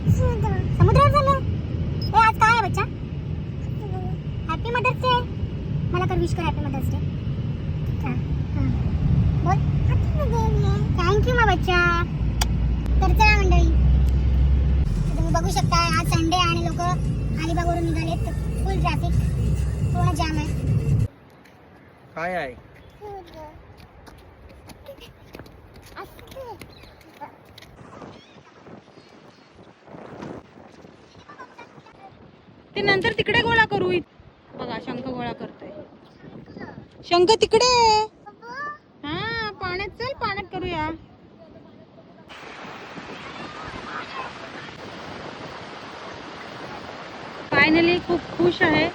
समुद्रावर झालं. ए आज काय आहे बच्चा? Happy mother's day. मला तर विश कर हॅपी मदर्स डे. बोल थँक्यू मा बच्चा. तर चला मंडळी, तुम्ही बघू शकता आज संडे आणि लोक अलिबागवरून निघालेत. फुल ट्रॅफिक, पूर्ण जाम आहे. काय आहे? ते नंतर तिकडे गोळा करू. बघा शंख गोळा करतोय. शंख तिकडे. हा पाण्यात चल, पाण्यात करूया. फायनली खूप खुश आहे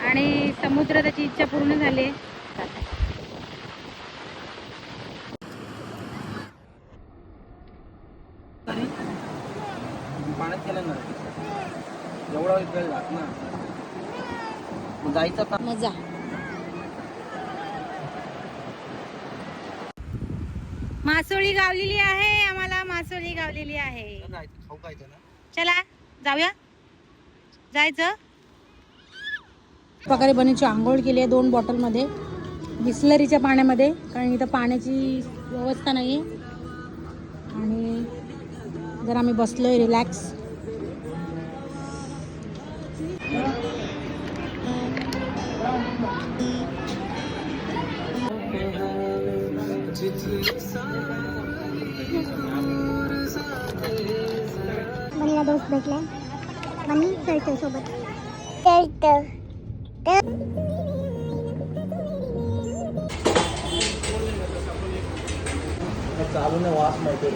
आणि समुद्र त्याची इच्छा पूर्ण झाली. पाण्यात केलं ना एवढा वेळ लागत ना. जायचं का? मजा. मासोळी गावलेली आहे आम्हाला. मासोळी गावलेली आहे. चला जाऊया. जायचं. प्रकारे बनीची आंघोळ केली आहे 2 बॉटलमध्ये, बिस्लरीच्या पाण्यामध्ये, कारण इथं पाण्याची व्यवस्था नाही आहे. आणि जर आम्ही बसलोय रिलॅक्स. बनीला दोस्त भेटलाय. बनी खेळतोय सोबत. चालू ना वास माहिती.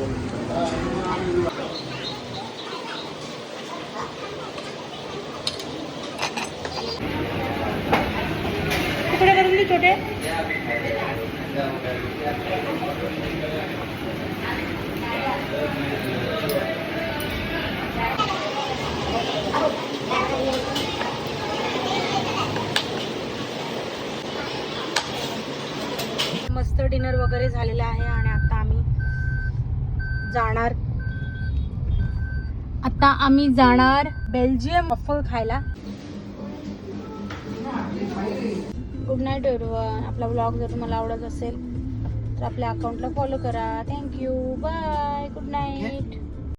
तुकडे करून दे छोटे. मस्त डिनर वगैरे झालेलं आहे आणि आता आम्ही जाणार बेल्जियम वॉफल खायला. Good night everyone. आपला व्लॉग जर तुम्हाला आवडत असेल तर आपल्या अकाउंटला फॉलो करा. थँक्यू. बाय. Good night.